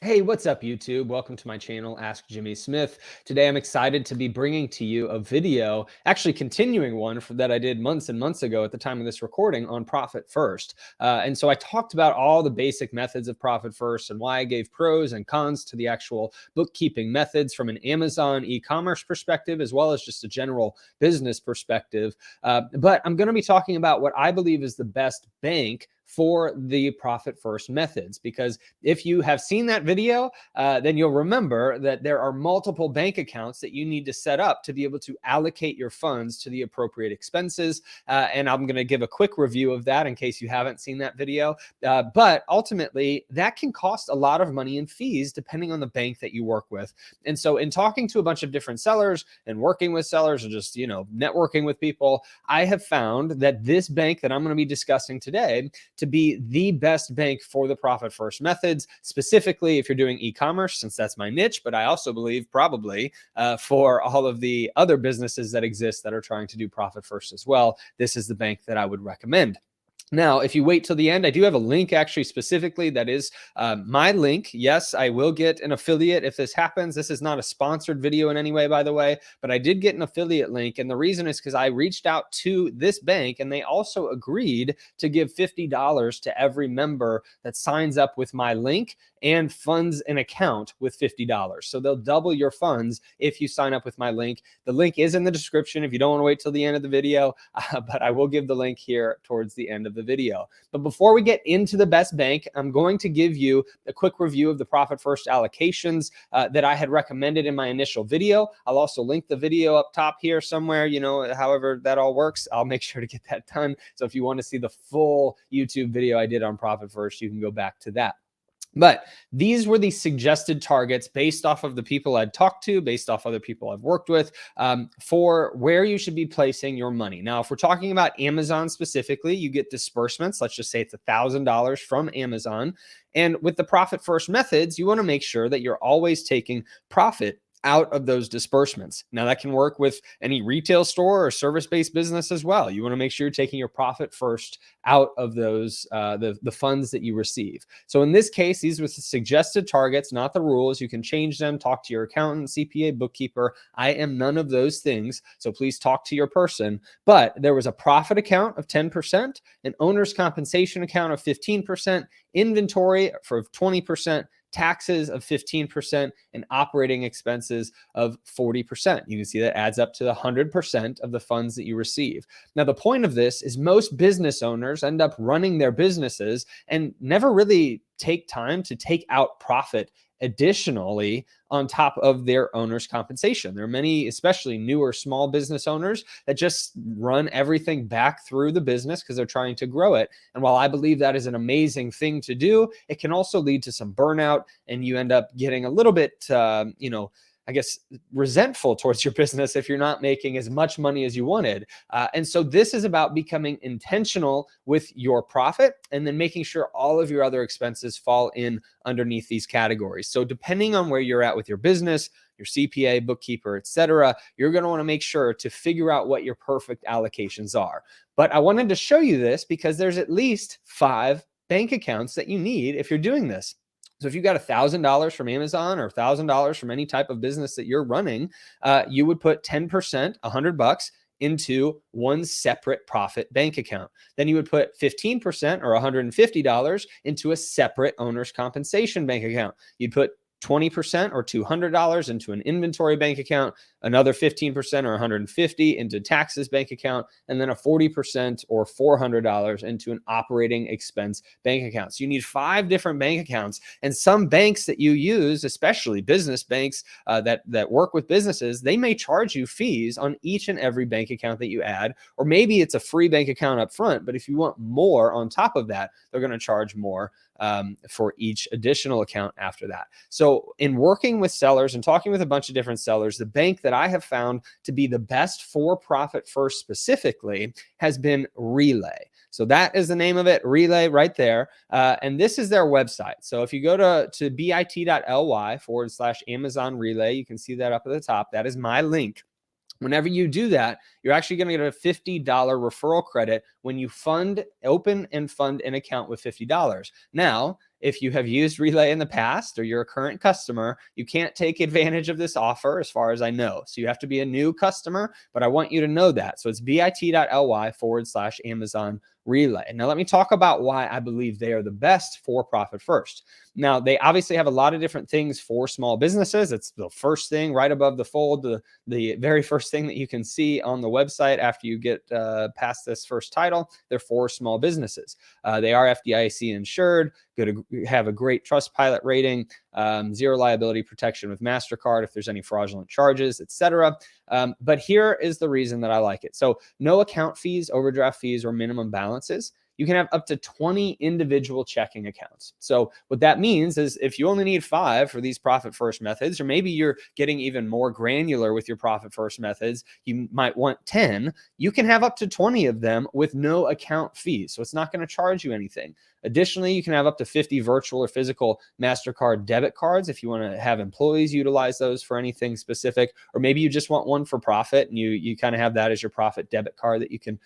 Hey, what's up, YouTube? Welcome to my channel, Ask Jimmy Smith. Today, I'm excited to be bringing to you a video, actually continuing one that I did months and months ago at the time of this recording on Profit First. And so I talked about all the basic methods of Profit First and why I gave pros and cons to the actual bookkeeping methods from an Amazon e-commerce perspective, as well as just a general business perspective. But I'm going to be talking about what I believe is the best bank for the Profit First methods, because if you have seen that video, then you'll remember that there are multiple bank accounts that you need to set up to be able to allocate your funds to the appropriate expenses. And I'm going to give a quick review of that in case you haven't seen that video. But ultimately, that can cost a lot of money in fees depending on the bank that you work with. And so in talking to a bunch of different sellers and working with sellers or just, networking with people, I have found that this bank that I'm going to be discussing today to be the best bank for the Profit First methods, specifically if you're doing e-commerce, since that's my niche, but I also believe probably for all of the other businesses that exist that are trying to do Profit First as well, this is the bank that I would recommend. Now, if you wait till the end, I do have a link actually specifically that is my link. Yes, I will get an affiliate if this happens. This is not a sponsored video in any way, by the way, but I did get an affiliate link. And the reason is because I reached out to this bank and they also agreed to give $50 to every member that signs up with my link and funds an account with $50. So they'll double your funds if you sign up with my link. The link is in the description if you don't want to wait till the end of the video, but I will give the link here towards the end of the video. But before we get into the best bank, I'm going to give you a quick review of the Profit First allocations that I had recommended in my initial video. I'll also link the video up top here somewhere, however that all works. I'll make sure to get that done. So if you want to see the full YouTube video I did on Profit First, you can go back to that. But these were the suggested targets based off of the people I'd talked to, based off other people I've worked with, for where you should be placing your money. Now, if we're talking about Amazon specifically, you get disbursements. Let's just say it's $1,000 from Amazon. And with the Profit First methods, you want to make sure that you're always taking profit out of those disbursements. Now that can work with any retail store or service-based business as well. You want to make sure you're taking your profit first out of those the funds that you receive. So in this case, these were the suggested targets, not the rules. You can change them, talk to your accountant, CPA, bookkeeper. I am none of those things, so please talk to your person. But there was a profit account of 10%, an owner's compensation account of 15%, inventory for 20%, taxes of 15%, and operating expenses of 40%. You can see that adds up to 100% of the funds that you receive. Now, the point of this is most business owners end up running their businesses and never really take time to take out profit additionally on top of their owner's compensation. There are many, especially newer small business owners, that just run everything back through the business because they're trying to grow it. And while I believe that is an amazing thing to do, it can also lead to some burnout, and you end up getting a little bit, I guess, resentful towards your business if you're not making as much money as you wanted. And so this is about becoming intentional with your profit and then making sure all of your other expenses fall in underneath these categories. So depending on where you're at with your business, your CPA, bookkeeper, etc., you're going to want to make sure to figure out what your perfect allocations are. But I wanted to show you this because there's at least 5 bank accounts that you need if you're doing this. So if you got $1,000 from Amazon or $1,000 from any type of business that you're running, you would put 10%, $100 into one separate profit bank account. Then you would put 15% or $150 into a separate owner's compensation bank account. You'd put 20% or $200 into an inventory bank account, another 15% or $150 into taxes bank account, and then a 40% or $400 into an operating expense bank account. So you need 5 different bank accounts, and some banks that you use, especially business banks that work with businesses, they may charge you fees on each and every bank account that you add, or maybe it's a free bank account up front, but if you want more on top of that, they're going to charge more for each additional account after that. So in working with sellers and talking with a bunch of different sellers, the bank that I have found to be the best for Profit First specifically has been Relay. So that is the name of it, Relay, right there. And this is their website. So if you go to bit.ly/Amazon Relay, you can see that up at the top. That is my link. Whenever you do that, you're actually going to get a $50 referral credit when you open and fund an account with $50. Now, if you have used Relay in the past or you're a current customer, you can't take advantage of this offer as far as I know. So you have to be a new customer, but I want you to know that. So it's bit.ly/Amazon Relay. Now, let me talk about why I believe they are the best for Profit First. Now, they obviously have a lot of different things for small businesses. It's the first thing right above the fold, the very first thing that you can see on the website after you get past this first title. They're for small businesses. They are FDIC insured, have a great Trustpilot rating, zero liability protection with MasterCard if there's any fraudulent charges, etc. But here is the reason that I like it. So no account fees, overdraft fees, or minimum balances. You can have up to 20 individual checking accounts. So what that means is if you only need 5 for these Profit First methods, or maybe you're getting even more granular with your Profit First methods, you might want 10, you can have up to 20 of them with no account fees. So it's not going to charge you anything. Additionally, you can have up to 50 virtual or physical MasterCard debit cards if you want to have employees utilize those for anything specific, or maybe you just want one for profit and you kind of have that as your profit debit card that you can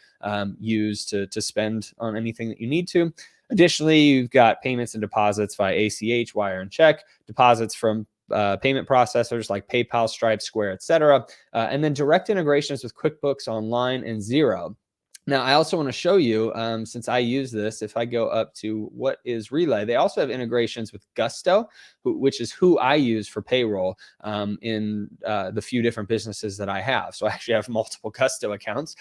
use to spend on anything that you need to. Additionally, you've got payments and deposits via ACH, wire, and check, deposits from payment processors like PayPal, Stripe, Square, etc., and then direct integrations with QuickBooks Online and Xero. Now, I also want to show you, since I use this, if I go up to what is Relay, they also have integrations with Gusto, which is who I use for payroll in the few different businesses that I have. So I actually have multiple Gusto accounts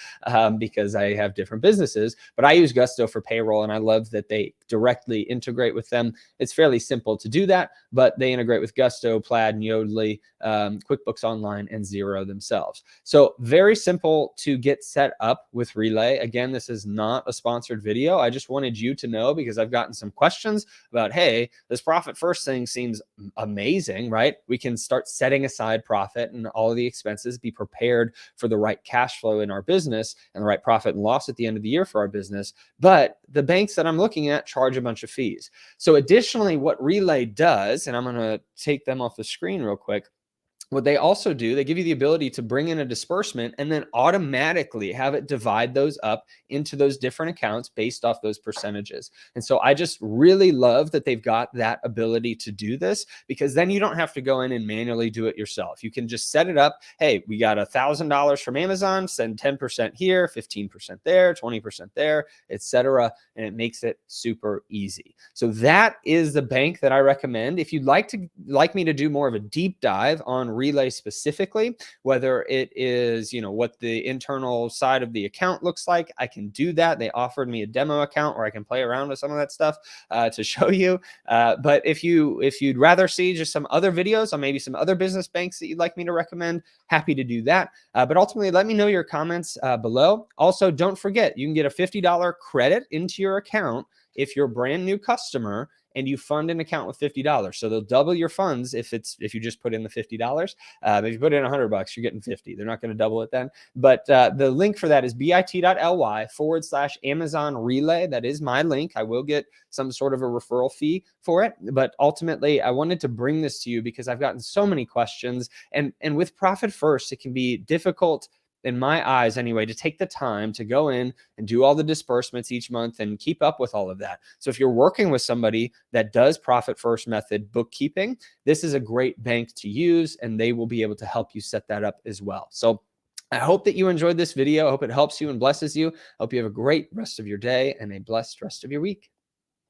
because I have different businesses, but I use Gusto for payroll, and I love that they directly integrate with them. It's fairly simple to do that, but they integrate with Gusto, Plaid, and Yodlee, QuickBooks Online, and Xero themselves. So very simple to get set up with Relay. Again, this is not a sponsored video. I just wanted you to know because I've gotten some questions about, hey, this Profit First thing seems amazing, right? We can start setting aside profit and all of the expenses, be prepared for the right cash flow in our business and the right profit and loss at the end of the year for our business. But the banks that I'm looking at charge a bunch of fees. So additionally, what Relay does, and I'm going to take them off the screen real quick, what they also do, they give you the ability to bring in a disbursement and then automatically have it divide those up into those different accounts based off those percentages. And so I just really love that they've got that ability to do this, because then you don't have to go in and manually do it yourself. You can just set it up. Hey, we got $1,000 from Amazon, send 10% here, 15% there, 20% there, etc. And it makes it super easy. So that is the bank that I recommend. If you'd like me to do more of a deep dive on Relay specifically, whether it is, what the internal side of the account looks like, I can do that. They offered me a demo account where I can play around with some of that stuff to show you. But if you'd rather see just some other videos on maybe some other business banks that you'd like me to recommend, happy to do that. But ultimately, let me know your comments below. Also, don't forget, you can get a $50 credit into your account if you're a brand new customer and you fund an account with $50. So they'll double your funds if you just put in the $50. If you put in $100, you're getting 50. They're not going to double it then. But the link for that is bit.ly/Amazon Relay. That is my link. I will get some sort of a referral fee for it. But ultimately, I wanted to bring this to you because I've gotten so many questions. And with Profit First, it can be difficult, in my eyes anyway, to take the time to go in and do all the disbursements each month and keep up with all of that. So if you're working with somebody that does Profit First method bookkeeping, this is a great bank to use, and they will be able to help you set that up as well. So I hope that you enjoyed this video. I hope it helps you and blesses you. I hope you have a great rest of your day and a blessed rest of your week.